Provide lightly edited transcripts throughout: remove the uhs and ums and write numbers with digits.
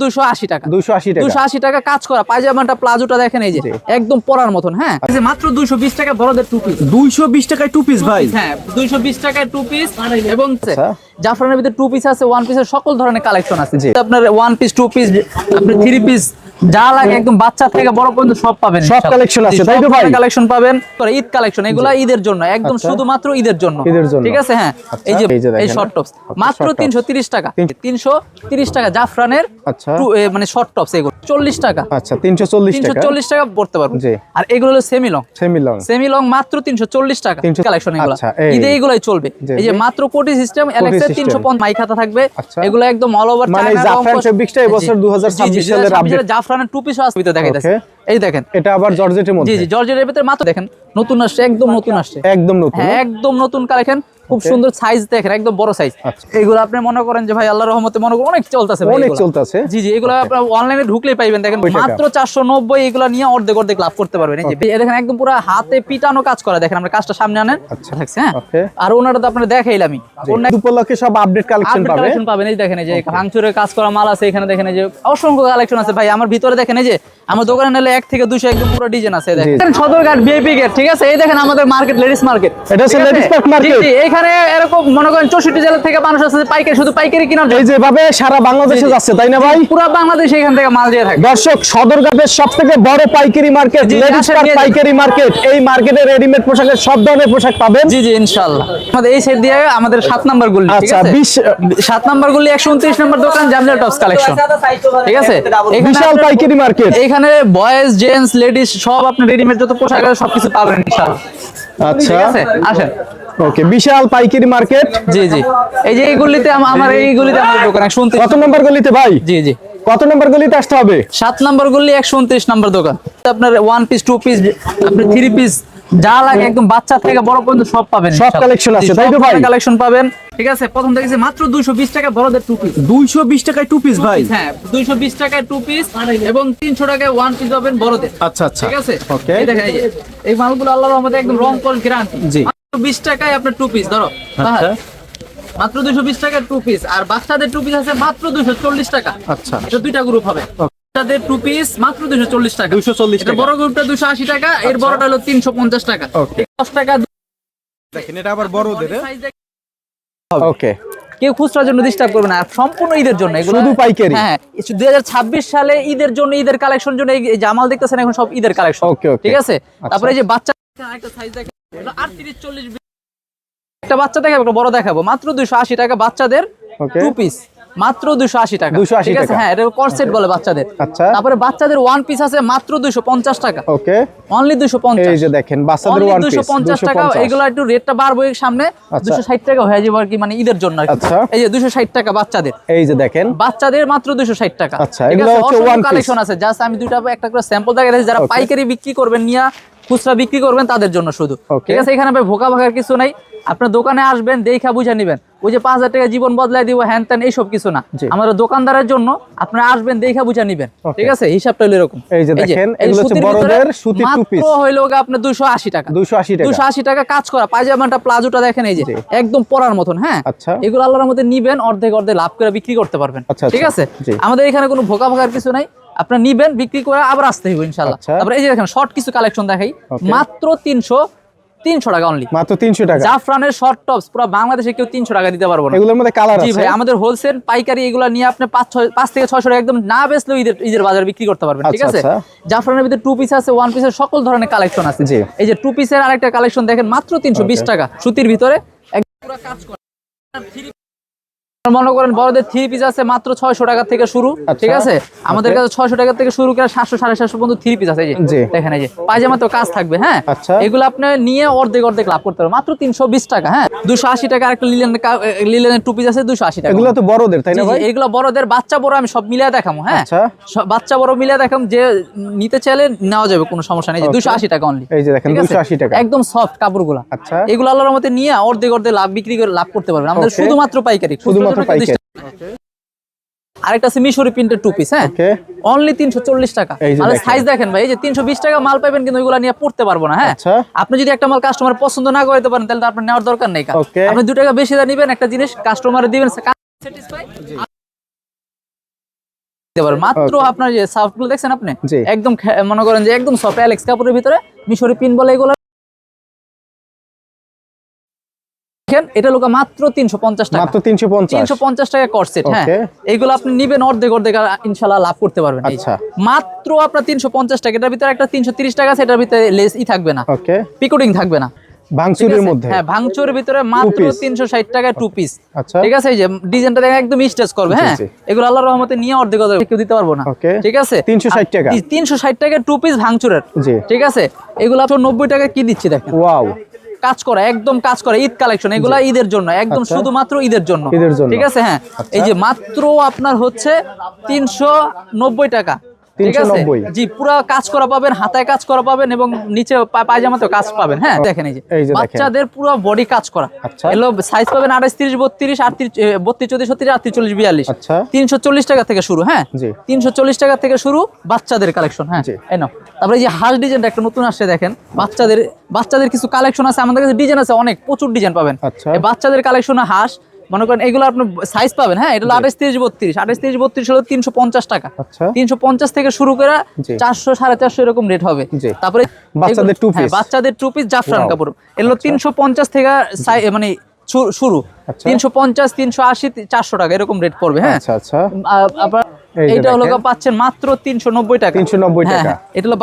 280 টাকা 280 টাকা 280 টাকা কাজ করা পায়জামাটা প্লাজোটা দেখেন এই যে একদম পরার মতন। হ্যাঁ এই যে মাত্র 220 টাকা বড়দের টু পিস। 220 টাকায় টু পিস ভাই? হ্যাঁ 220 টাকায় টু পিস। এবং জাফরানের ভিতরে টু পিস আছে, ওয়ান পিসের সকল ধরনের কালেকশন আছে। আপনার ওয়ান পিস, টু পিস, আপনি থ্রি পিস যা লাগে একদম বাচ্চা থেকে বড় পর্যন্ত সব পাবেন। সব কালেকশন আছে তাই তো ভাই? কালেকশন পাবেন। ঈদ কালেকশন, এগুলা ঈদের জন্য একদম শুধুমাত্র ঈদের জন্য। ঠিক আছে। হ্যাঁ এই যে এই শর্ট টপস মাত্র 330 টাকা। 330 টাকা জাফরানের মানে শর্ট টপস, এগুলো 40 টাকা। আচ্ছা 340 টাকা পড়তে পারবেন। আর এগুলো হলো সেমি লং মাত্র 340 টাকা কালেকশন। এগুলো ঈদে এগুলাই চলবে। এই যে মাত্র কোটি সিস্টেম এলএক্স 350 মাই খাতা থাকবে। এগুলো একদম অল ওভার মানে জাফরান ফেব্রিক্সটা এই বছর 2026 সালের আপডেট। জাফরানের টু পিস আসবে দেখাইতেছে। এই দেখেন এটা আবার জর্জেটের মধ্যে। জি জি জর্জেটের ভিতরে মাত্র দেখেন নতুন আসছে, একদম নতুন আসছে, একদম নতুন। হ্যাঁ একদম নতুন কালেকশন, খুব সুন্দর সাইজ দেখেন, একদম বড় সাইজ। এগুলো আপনি মনে করেন যে ভাই আল্লাহর রহমতে মনে করেন অনেক চলতেছে, অনেক চলতেছে। জি জি এগুলো আপনি অনলাইনে ঢুকলেই পাইবেন। দেখেন মাত্র 490 এগুলো নিয়ে অর্ধেক লাভ করতে পারবেন। এই যে দেখেন একদম পুরো হাতে পিটানো কাজ করা। দেখেন আমরা কাজটা সামনে আনেন। আচ্ছা হ্যাঁ আর ওনাটা তো আপনারা দেখাইলামই। ওনার উপলক্ষে সব আপডেট কালেকশন পাবেন। এই দেখেন এই যে ভাঙচুরের কাজ করা মাল আছে এখানে। দেখেন এই যে অসংখ্য কালেকশন আছে ভাই আমার ভিতরে। দেখেন এই যে আমার দোকানে নিলে 1 থেকে 200 একদম পুরো ডিজাইন আছে। দেখেন সদরঘাট ভিআইপি গেট। ঠিক আছে এই দেখেন আমাদের মার্কেট, লেডিস মার্কেট। এটা হচ্ছে লেডিস মার্কেট। জি এখানে এরকম মনে করেন 64 জেলা থেকে মানুষ আছে পাইকারি, শুধু পাইকারি কিনার জন্য। এই যে ভাবে সারা বাংলাদেশে যাচ্ছে তাই না ভাই? পুরো বাংলাদেশ এখান থেকে মাল দিয়ে থাকে। দর্শক সদরঘাটের সবথেকে বড় পাইকারি মার্কেট লেডিস পাইকারি মার্কেট। এই মার্কেটে রেডিমেড পোশাকের সব ধরনের পোশাক পাবেন। জি জি ইনশাআল্লাহ। আমাদের এই সাইড দিয়ে আমাদের 7 নাম্বার গলি। ঠিক আছে 7 নাম্বার গলি 129 নাম্বার দোকান জামজাল টপস কালেকশন। ঠিক আছে বিশাল পাইকারি মার্কেট। এখানে বয়েজ জেন্টস লেডিস সব আপনি রেডিমেড যত পোশাক আছে সবকিছু পাবেন ইনশাআল্লাহ। আচ্ছা ঠিক আছে আসেন। ওকে বিশাল পাইকারি মার্কেট। জি জি এই যে এই গলিতে আমার এই গলিতে আমাদের দোকান 129। কত নাম্বার গলিতে ভাই? জি জি কত নাম্বার গলিতে আসতে হবে? 7 নাম্বার গলি 129 নাম্বার দোকান। আপনার ওয়ান পিস, টু পিস, আপনি থ্রি পিস যা লাগে একদম বাচ্চা থেকে বড় পর্যন্ত সব পাবেন। সব কালেকশন আছে তাই তো ভাই? কালেকশন পাবেন। ঠিক আছে প্রথম দেখেছি মাত্র 220 টাকা বড়দের টু পিস। 220 টাকায় টু পিস ভাই? হ্যাঁ 220 টাকায় টু পিস এবং 300 টাকায় ওয়ান পিস পাবেন বড়দের। আচ্ছা আচ্ছা ঠিক আছে ওকে এই দেখেন এই মালগুলো আল্লাহর রহমতে একদম রং কল গ্যারান্টি। জি 20 টাকায় আপনার টু পিস ধরো। আচ্ছা মাত্র 220 টাকার টু পিস। আর বাচ্চাদের টু পিস আছে মাত্র 240 টাকা। আচ্ছা এটা দুইটা গ্রুপ হবে। বাচ্চাদের টু পিস মাত্র 240 টাকা। 240 টাকা। বড় গ্রুপটা 280 টাকা, এর বড়টা হলো 350 টাকা। 10 টাকা দেখেন এটা আবার বড়দের। ওকে কেউ খুচরার জন্য ডিস্টার্ব করবে না, সম্পূর্ণ ঈদের জন্য এগুলো শুধু পাইকারি। হ্যাঁ 2026 সালে ঈদের জন্য, ঈদের কালেকশন জন্য এই জামাল দেখতেছেন এখন সব ঈদের কালেকশন। ঠিক আছে তারপরে এই যে বাচ্চা একটা সাইজ দেখেন 38 40 একটা বাচ্চা দেখাবো একটা বড় দেখাবো মাত্র 280 টাকা বাচ্চাদের টু পিস মাত্র 280 টাকা। ঠিক আছে হ্যাঁ এটা কর্সেট বলে বাচ্চাদের। আচ্ছা তারপরে বাচ্চাদের ওয়ান পিস আছে মাত্র 250 টাকা। Okay only 250। এই যে দেখেন বাচ্চাদের ওয়ান পিস 250 টাকা। এগুলো একটু রেটটা বাড়বে সামনে 260 টাকা হয়ে যাবে আর কি, মানে ঈদের জন্য। আচ্ছা এই যে 260 টাকা বাচ্চাদের। এই যে দেখেন বাচ্চাদের মাত্র 260 টাকা। আচ্ছা এগুলো হচ্ছে ওয়ান পিস কালেকশন আছে। জাস্ট আমি দুটো একটা করে স্যাম্পল দেখাচ্ছি, যারা পাইকারি বিক্রি করবেন নিয়া খুচরা বিক্রি করবেন তাদের জন্য শুধু। ঠিক আছে এখানে ভাই ভোকা ভাগার কিছু নাই। আপনার দোকানে আসবেন দেখা বুঝে নিবেন। ওই যে 5000 টাকা জীবন বদলাই দিব হ্যান ত্যান এইসব কিছু না। আমাদের দোকানদারের জন্য আপনারা আসবেন দেখা বুঝে নিবেন। ঠিক আছে হিসাবটা হলো এরকম। এই যে দেখেন এগুলো হচ্ছে বড়দের সুতি টু পিস মাত্র হইলো আপনার 280 টাকা। 280 টাকা কাজ করা পায়জামাটা প্লাজোটা দেখেন এই যে একদম পরার মতন। হ্যাঁ এগুলো আল্লাহর মধ্যে নিবেন অর্ধেক লাভ করে বিক্রি করতে পারবেন। ঠিক আছে আমাদের এখানে কোনো ভোকা ভাগার কিছু নাই। আপনারা নিবেন বিক্রি করে আবার আসতে হইব ইনশাআল্লাহ। তারপরে এই যে দেখেন শর্ট কিছু কালেকশন দেখাই মাত্র 300 টাকা অনলি। মাত্র 300 টাকা জাফরানের শর্ট টপস। পুরো বাংলাদেশে কেউ 300 টাকা দিতে পারবো না। এগুলোর মধ্যে কালার আছে। জি ভাই আমাদের হোলসেল পাইকারি এগুলো নিয়ে আপনি 5 থেকে 600 টাকা একদম না বেচলেও ঈদের বাজারে বিক্রি করতে পারবেন। ঠিক আছে জাফরানের ভিতরে টু পিস আছে, ওয়ান পিসের সকল ধরনের কালেকশন আছে। এই যে টু পিসের আরেকটা কালেকশন দেখেন মাত্র 320 টাকা সুতির ভিতরে একদম পুরো কাজ করা। মনে করেন বড়দের থ্রি পিস আছে মাত্র 600 টাকা থেকে শুরু। ঠিক আছে আমাদের কাছে 600 টাকা থেকে শুরু করে 700 750 পর্যন্ত থ্রি পিস আছে। এই যে দেখেন এই যে পায়জামা তো কাজ থাকবে। হ্যাঁ এগুলো আপনি নিয়ে অর্ধেক লাভ করতে পারবেন মাত্র 320 টাকা। হ্যাঁ 280 টাকা আরেকটা লিলেনের টু পিস আছে 280 টাকা। এগুলো তো বড়দের তাই না ভাই? এগুলো বড়দের বাচ্চা বড় আমি সব মিলিয়ে দেখাবো। হ্যাঁ বাচ্চা বড় মিলিয়ে দেখাম, যে নিতে চাইলে নেওয়া যাবে কোনো সমস্যা নেই। 280 টাকা অনলি। এই যে দেখেন 280 টাকা একদম সফট কাপড়গুলো। আচ্ছা এগুলো আল্লাহর রহমতে নিয়ে অর্ধেক লাভ বিক্রি করে লাভ করতে পারবেন। আমাদের শুধুমাত্র পাইকারি। আরেকটা আছে মিশরি প্রিন্টের টু পিস। হ্যাঁ অনলি 340 টাকা। আর সাইজ দেখেন ভাই এই যে 320 টাকা মাল পাবেন কিন্তু ওইগুলা নিয়ে পড়তে পারবো না। হ্যাঁ আপনি যদি একটা মাল কাস্টমার পছন্দ না করতে পারেন তাহলে আপনার নেওয়ার দরকার নেই। আপনি 2 টাকা বেশি নিবেন একটা জিনিস কাস্টমারে দিবেন। দিতে পারবেন মাত্র আপনার যে সফট গুলো দেখছেন আপনি একদম মনে করেন যে একদম সফট অ্যালেক্স কাপড়ের ভিতরে মিশরি পিন বলে এগুলো এটা লোক মাত্র 350 টাকা, মাত্র 350 টাকা কর্সেট। হ্যাঁ এইগুলো আপনি নিবেন অর্ধেক অর্ধেক ইনশাআল্লাহ লাভ করতে পারবেন। আচ্ছা মাত্র আপনার 350 টাকা, এটার ভিতরে একটা 330 টাকা আছে, এটার ভিতরে লেস থাকবে না, ওকে পিকোটিং থাকবে না, ভাঙচুরের মধ্যে। হ্যাঁ ভাঙচুরের ভিতরে মাত্র 360 টাকায় 2 পিস। আচ্ছা ঠিক আছে, এই যে ডিজাইনটা দেখেন একদম স্টেজ করবে। হ্যাঁ এগুলো আল্লাহর রহমতে নিয়ে অর্ধেক অর্ধেক কেউ দিতে পারবো না। ঠিক আছে 360 টাকা, 360 টাকায় 2 পিস ভাঙচুরের। ঠিক আছে এগুলো আপনার 90 টাকা কি দিচ্ছি দেখেন। ওয়াও কাজ করা একদম কাজ করা ঈদ কালেকশন, এগুলা ঈদের জন্য একদম শুধুমাত্র ঈদের জন্য। ঠিক আছে হ্যাঁ এই যে মাত্র আপনার হচ্ছে 390 টাকা। ঠিক আছে জি পুরো কাজ করা পাবেন, হাতায় কাজ করা পাবেন এবং নিচে পায়জামাতেও কাজ পাবেন। হ্যাঁ দেখেন এই যে বাচ্চাদের পুরো বডি কাজ করা, এগুলো সাইজ পাবেন 28 30 32 38 32 34 38 40 42। 340 টাকা থেকে শুরু। হ্যাঁ 340 টাকা থেকে শুরু বাচ্চাদের কালেকশন। হ্যাঁ এই নাও। তারপরে এই যে হাঁস ডিজাইনটা একটা নতুন আসছে দেখেন, বাচ্চাদের কিছু কালেকশন আছে আমাদের কাছে, ডিজাইন আছে অনেক, প্রচুর ডিজাইন পাবেন। এই বাচ্চাদের কালেকশন হাঁস মনে করেন এগুলো আপনি সাইজ পাবেন। হ্যাঁ এটা 28 30 32 28 30 32 হলো 350 টাকা। 350 থেকে শুরু করে 400 450 এরকম রেট হবে। তারপরে বাচ্চাদের টু পিস, বাচ্চাদের টু পিস জাফরান কাপড় এগুলো 350 থেকে মানে শুরু, 350 380 400 টাকা এরকম রেট পড়বে। হ্যাঁ আবার এইটা হলো পাচ্ছেন মাত্র 390 টাকা। 390 টাকা এটা হলো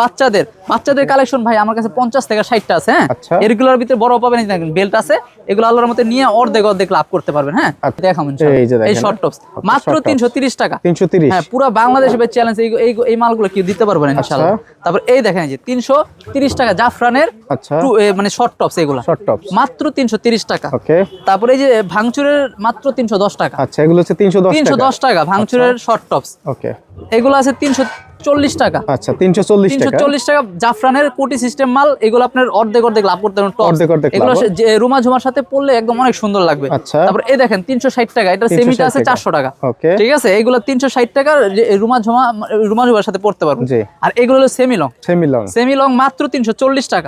বাচ্চাদের কালেকশন ভাই আমার কাছে 50 থেকে 60 টা আছে। হ্যাঁ এগুলোর ভিতরে বড় পাবেন, বেল্ট আছে, এগুলো আল্লাহর মতে নিয়ে অর্ধেক অর্ধেক লাভ করতে পারবেন। হ্যাঁ দেখাম ইনশাআল্লাহ এই শর্ট টপস মাত্র 330 টাকা। 330 হ্যাঁ পুরো বাংলাদেশে চ্যালেঞ্জ এই মালগুলো কি দিতে পারবেন ইনশাআল্লাহ। তারপর এই দেখেন এই যে 330 টাকা জাফরানের মানে শর্ট টপস, এগুলো মাত্র 330 টাকা। ওকে তারপর এই যে ভাঙচুরের মাত্র 310 টাকা। আচ্ছা এগুলো হচ্ছে 310 টাকা ভাঙচুরের শর্ট টপস। ওকে এগুলো আছে 340 টাকা। আচ্ছা 340 টাকা জাফরানের কোটি সিস্টেম মাল, এগুলো আপনার অর্ধেক অর্ধেক লাভ করতে পারবেন। এগুলো রুমা ঝুমার সাথে পরলে একদম অনেক সুন্দর লাগবে। তারপর এই দেখেন 360 টাকা, এটা সেমিটা আছে 400 টাকা। ঠিক আছে এগুলো 360 টাকা রুমা ঝুমার সাথে পরতে পারবেন। আর এগুলো হলো সেমি লং মাত্র 340 টাকা।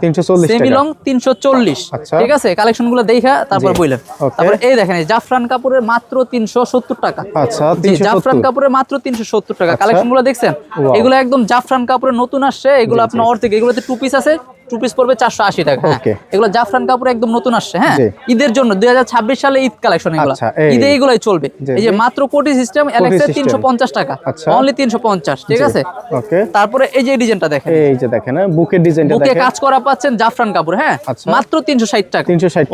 Semi long 340। ঠিক আছে কালেকশন গুলো দেখা তারপর বললেন। তারপর এই দেখেন জাফরান কাপড়ের মাত্র 370 টাকা। আচ্ছা জাফরান কাপড়ের মাত্র 370 টাকা। কালেকশন গুলো দেখছেন এগুলো একদম জাফরান কাপড়ের নতুন আসছে, এগুলো আপনার অর্ধেক, এগুলোতে 2 পিস আছে, 2 পিস পড়বে 480 টাকা। এগুলো জাফরান কাপড় একদম নতুন আসছে। হ্যাঁ ঈদের জন্য 2026 সালে ঈদ কালেকশন, এগুলো ঈদে এগুলাই চলবে। এই যে মাত্র কোটি সিস্টেম অ্যালেক্সের 350 টাকা, অনলি 350। ঠিক আছে তারপরে এই যে ডিজাইনটা দেখেন, এই যে দেখেন বুকের ডিজাইনটা দেখেন, বুকে কাজ করা পাচ্ছেন জাফরান কাপড়। হ্যাঁ মাত্র 360 টাকা,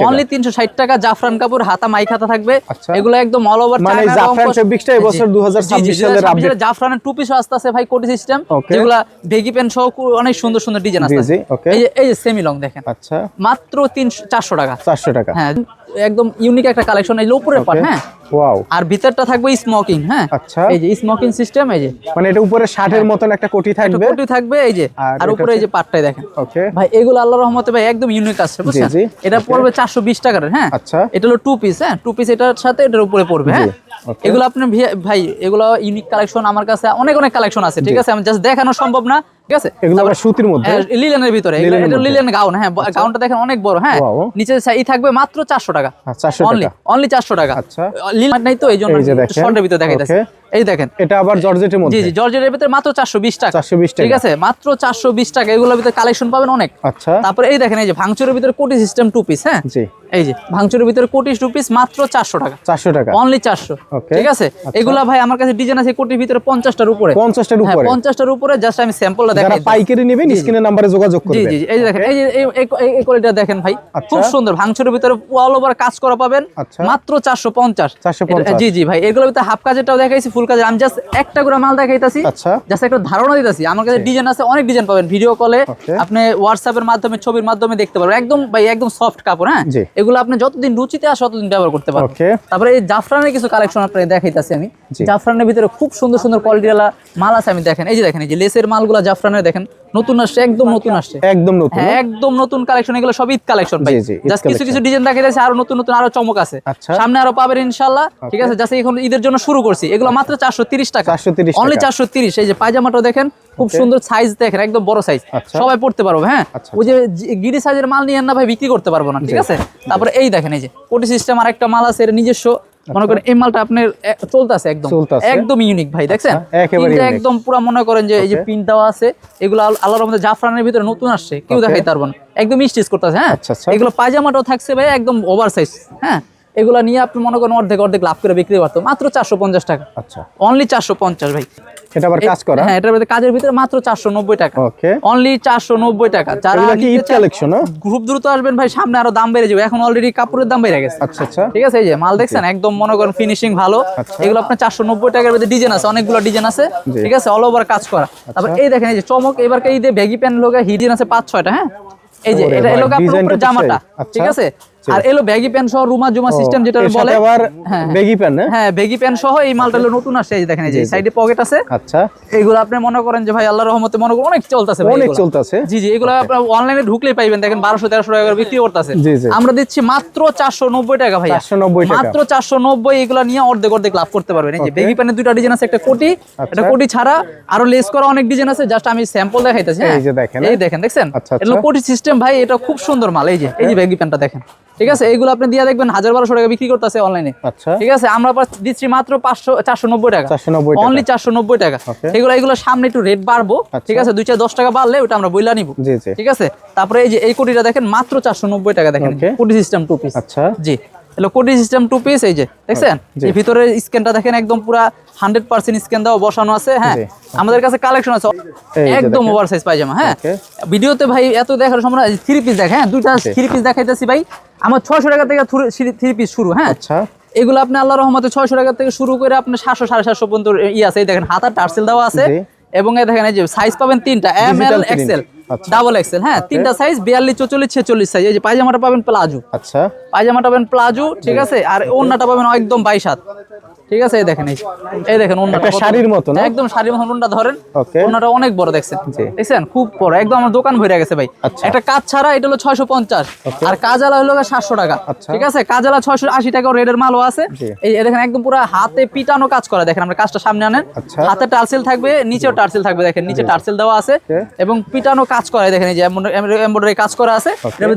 অনলি 360 টাকা জাফরান কাপড়, হাতা মাইক হাতা থাকবে। এগুলো একদম অল ওভার মানে জাফরান ফেব্রিক্সটা এই বছর 2026 সালের আপডেট জাফরানের 2 পিস আসছে ভাই কোটি সিস্টেম, যেগুলো ভেগি পেন সহ অনেক সুন্দর সুন্দর ডিজাইন আছে। এই যে সেমি লং দেখেন, আচ্ছা মাত্র 400 টাকা। 400 টাকা হ্যাঁ একদম ইউনিক একটা কালেকশন। এই উপরের পার্ট। হ্যাঁ ওয়াও আর ভিতরটা থাকবে স্মোকিং। হ্যাঁ আচ্ছা এই যে স্মোকিং সিস্টেম, এই যে মানে এটা উপরে শার্টের মতন একটা কোটি থাকবে এই যে, আর উপরে এই যে পার্টটাই দেখেন। ওকে ভাই এগুলো আল্লাহর রহমতে ভাই একদম ইউনিক আছে বুঝছেন। এটা পড়বে 420 টাকার। হ্যাঁ আচ্ছা এটা হলো 2 পিস। হ্যাঁ 2 পিস এটার সাথে এটার উপরে পড়বে। হ্যাঁ এগুলো আপনি ভাই এগুলো ইউনিক কালেকশন, আমার কাছে অনেক কালেকশন আছে। ঠিক আছে আমি জাস্ট দেখানো সম্ভব না। ঠিক আছে এগুলো আবার সুতির মধ্যে, লিলেনের ভিতরে, এটা লিলেন গাউন। হ্যাঁ গাউনটা দেখেন অনেক বড়। হ্যাঁ নিচে থাকবে মাত্র 400 টাকা। অনলি 400 টাকা। আচ্ছা লিলেন নাই তো এই জন্য শর্টের ভিতরে দেখাইতাছি। এই দেখেন এটা আবার জর্জেটের মধ্যে। জি জি জর্জেটের ভিতরে মাত্র 420 টাকা। 420 টাকা ঠিক আছে মাত্র 420 টাকা। এগুলোর ভিতরে কালেকশন পাবেন অনেক। আচ্ছা তারপরে এই দেখেন এই যে ভাঙচুরের ভিতরে কোটি সিস্টেম 2 পিস। হ্যাঁ জি এই যে ভাঙচুরের ভিতরে কোটি 2 পিস মাত্র 400 টাকা। 400 টাকা অনলি 400। ঠিক আছে এগুলা ভাই আমার কাছে ডিজাইন আছে কোটির ভিতরে 50টার উপরে। 50টার উপরে? হ্যাঁ 50টার উপরে। জাস্ট আমি স্যাম্পলটা দেখাই। যারা পাইকারি নেবেন স্ক্রিনের নম্বরে যোগাযোগ করবেন। জি জি এই দেখেন এই যে এই কোয়ালিটিটা দেখেন ভাই, খুব সুন্দর। ভাঙচুরের ভিতরে অল ওভার কাজ করা পাবেন মাত্র 450। জি জি ভাই এগুলোর ভিতরে হাফ কাজেরটাও দেখাইছি, ফুল কাজের আমি জাস্ট একটা করে মাল দেখাইতাছি। আচ্ছা জাস্ট একটা ধারণা দিতাছি। আমার কাছে ডিজাইন আছে, অনেক ডিজাইন পাবেন। ভিডিও কলে আপনি হোয়াটসঅ্যাপের মাধ্যমে ছবির মাধ্যমে দেখতে পারবেন। একদম ভাই একদম সফট কাপড়। হ্যাঁ এগুলো আপনি যতদিন রুচিতে আসে ততদিন ব্যবহার করতে পারবেন। তারপরে এই জাফরানের কিছু কালেকশন আপনাকে দেখাইতাছি আমি। জাফরানের ভিতরে খুব সুন্দর সুন্দর কোয়ালিটিওয়ালা মাল আছে। আমি দেখেন এই যে দেখেন এই যে লেসের মালগুলো জাফরানের দেখেন নতুন আসছে, একদম নতুন আসছে, একদম নতুন। হ্যাঁ একদম নতুন কালেকশন। এগুলো সব ঈদ কালেকশন ভাই। জাস্ট কিছু কিছু ডিজাইন দেখাইতাছি, আরো নতুন নতুন আরো চমক আছে, সামনে আরো পাবেন ইনশাআল্লাহ। ঠিক আছে জাস্ট এখন ঈদের জন্য শুরু করছি। এগুলো মাত্র 430 টাকা। অনলি 430। এই যে পায়জামাটা দেখেন খুব সুন্দর, সাইজ দেখেন একদম বড় সাইজ, সবাই পড়তে পারবে। হ্যাঁ ওই যে গিরি সাইজের মাল নিয়ে না ভাই বিক্রি করতে পারবো না। ঠিক আছে তারপরে এই দেখেন এই যে কোটি সিস্টেম আর একটা মাল আছে, এর নিজস্ব মনে করেন এই মালটা আপনার চলতেছে একদম একদম ইউনিক ভাই, দেখছেন প্রিন্টটা একদম পুরো মনে করেন যে এই যে প্রিন্ট দেওয়া আছে, এগুলো আল্লাহর রহমতে জাফরানের ভিতরে নতুন আসছে, কেউ দেখাইতে পারবো না, একদম স্টিচ করতেছে। হ্যাঁ, এগুলো পায়জামাটাও থাকছে ভাই একদম ওভার সাইজ। হ্যাঁ, এগুলা নিয়ে আপনি মনে করেন অর্ধেক লাভ করে বিক্রি করতে মাত্র 450 টাকা। আচ্ছা, অনলি 450 ভাই। এটা আবার কাজ করা? হ্যাঁ, এটার মধ্যে কাজের ভিতরে মাত্র 490 টাকা। ওকে, অনলি 490 টাকা। যারা কি ঈদ কালেকশন, খুব দ্রুত আসবেন ভাই, সামনে আরো দাম বেড়ে যাবে, এখন অলরেডি কাপড়ের দাম বেড়ে গেছে। আচ্ছা আচ্ছা, ঠিক আছে, এই যে মাল দেখছেন একদম মনে করেন ফিনিশিং ভালো। এগুলো আপনার 490 টাকার মধ্যে ডিজাইন আছে, অনেকগুলো ডিজাইন আছে। ঠিক আছে, অল ওভার কাজ করা। তারপর এই দেখেন এই যে চমক, এবার এই যে ব্যাগি প্যান্ট লোগা হিডিন আছে 5-6টা। হ্যাঁ, এই যে এটা এলো আপনার উপরে জামাটা। ঠিক আছে, আর এলো ব্যাগি প্যান্ট সহ রুমা জুমা সিস্টেম যেটা বলে, ব্যাগি প্যান্ট। হ্যাঁ, ব্যাগি প্যান্ট সহ এই মালটা হলো নতুন আসছে। এই দেখেন এই যে সাইডে পকেট আছে। আচ্ছা, এগুলো আপনি মনে করেন যে ভাই আল্লাহর রহমতে মনে করেন অনেক চলতেছে ভাই, অনেক চলতেছে। জি জি, এগুলো আপনি অনলাইনে ঢুকলেই পাইবেন, দেখেন 1200-1300 টাকা করে বিক্রি করতেছে। আমরা দিচ্ছি মাত্র 490 টাকা ভাই, 490 টাকা, মাত্র 490। এগুলো নিয়ে অর্ধেক লাভ করতে পারবেন। এই যে ব্যাগি প্যান্টের দুইটা ডিজাইন আছে, একটা কোটি, একটা কোটি ছাড়া আরো লেস করা অনেক ডিজাইন আছে, জাস্ট আমি স্যাম্পল দেখাইতেছি। এই যে দেখেন, এই দেখেন, দেখছেন এটা কোটি সিস্টেম ভাই, এটা খুব সুন্দর মাল। এই যে ব্যাগি প্যান্টটা দেখেন। ঠিক আছে, এইগুলো আপনি দিয়ে দেখবেন 1000-1200 টাকা বিক্রি করতেছে অনলাইনে। আচ্ছা, ঠিক আছে, আমরা দিচ্ছি মাত্র 490 টাকা, অনলি 490 টাকা। এগুলো সামনে একটু রেট বাড়বো। ঠিক আছে, 2-10 টাকা বাড়লে ওটা আমরা বইলা নিব। ঠিক আছে, তারপরে এই যে এই কোটিটা দেখেন মাত্র 490 টাকা, দেখেন কোটি সিস্টেম 2 পিস। আচ্ছা, জি, এগুলো কোটি সিস্টেম 2 পিস। এই যে দেখছেন, এই ভিতরে স্ক্যানটা দেখেন একদম পুরা 100% স্ক্যান দেওয়া বসানো আছে। হ্যাঁ, আমাদের কাছে কালেকশন আছে একদম ওভার সাইজ পায়জামা। হ্যাঁ, ভিডিওতে ভাই এত দেখার সময় 3 পিস দেখায়। হ্যাঁ, দুইটা 3 পিস দেখাইতেছি ভাই, আমার 600 টাকা থেকে 3 পিস শুরু। হ্যাঁ, আচ্ছা, এগুলো আপনি আল্লাহর রহমতে 600 টাকা থেকে শুরু করে আপনি 700-750 পর্যন্ত আছে। এই দেখেন হাতার টার্সেল দেওয়া আছে, এবং এই দেখেন এই যে সাইজ পাবেন 3টা, M L XL double XL. হ্যাঁ, 3টা সাইজ 42, 44, 46 সাইজ। এই যে পায়জামাটা পাবেন প্লাজো। আচ্ছা, পায়জামাটা পাবেন প্লাজো। ঠিক আছে, আর ওন্নাটা পাবেন একদম 22 হাত। ঠিক আছে, এই দেখেন এই দেখেন ওন্নাটা শাড়ির মতো না, একদম শাড়ির মতো ওন্না ধরেন। ওন্নাটা অনেক বড়, দেখছেন খুব বড়, একদম আমার দোকান ভরে গেছে ভাই। একটা কাজ ছাড়া এটা হলো 650, আর কাজালা হলো 700 টাকা। ঠিক আছে, কাজালা 680 টাকা রেডের মালও আছে। এই দেখেন একদম পুরো হাতে পিটানো কাজ করা, দেখেন আমরা কাজটা সামনে আনেন, হাতে টার্সেল থাকবে, নিচেও টার্সেল থাকবে, দেখেন নিচে টার্সেল দেওয়া আছে এবং পিটানো কাজ করা। দেখেন এই যে এমব্রয়ডারি কাজ করা আছে,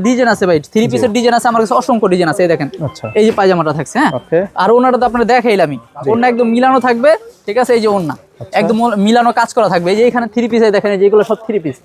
ডিজাইন আছে ভাই, 3 পিসের ডিজাইন আছে আমার কাছে, অসংখ্য ডিজাইন আছে। এই দেখেন এই যে পায়জামাটা থাকছে। হ্যাঁ, আর ওনাটা তো আপনারা দেখাইলাম, ওন্না একদম মিলানো থাকবে। ঠিক আছে, এই যে ওন্না একদম মিলানো কাজ করা থাকবে। এই যে এখানে 3 পিস, দেখেন এই যে এগুলো সব 3 পিস,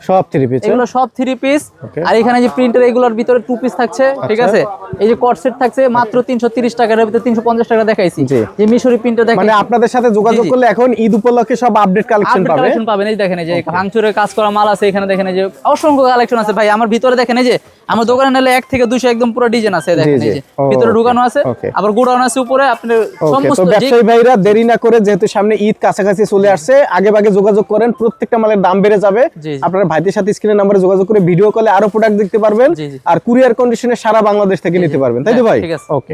এগুলো সব 3 পিস। আর এখানে যে প্রিন্টের এগুলোর ভিতরে 2 পিস থাকছে। ঠিক আছে, এই যে কট সেট থাকছে মাত্র 330 টাকার ভিতরে 350 টাকা দেখাইছি। যে মিশরি প্রিন্টে দেখেন, মানে আপনাদের সাথে যোগাযোগ করলে এখন ঈদ উপলক্ষে সব আপডেট কালেকশন পাবেন। এই দেখেন এই যে ভাঙচুরের কাজ করা মাল আছে, এখানে দেখেন এই যে অসংখ্য কালেকশন আছে ভাই। আমার ভিতরে দেখেন এই যে আমার দোকানে নিলে 1 থেকে 200 একদম পুরো ডিজাইন আছে। দেখেন এই যে ভিতরে ঢুকানো আছে, আবার গোডাউন আছে উপরে। আপনি সমস্ত ব্যবসায়ী ভাইরা দেরি না করে, যেহেতু সামনে ঈদ কাছাকাছি চলে আসছে, আগে যোগাযোগ করেন, প্রত্যেকটা মালের দাম বেড়ে যাবে। আপনারা ভাইদের সাথে স্ক্রিনের নাম্বারে যোগাযোগ করে ভিডিও কলে আরো প্রোডাক্ট দেখতে পারবেন, আর কুরিয়ার কন্ডিশনে সারা বাংলাদেশ থেকে নিতে পারবেন, তাই তো ভাই? ঠিক আছে, ওকে।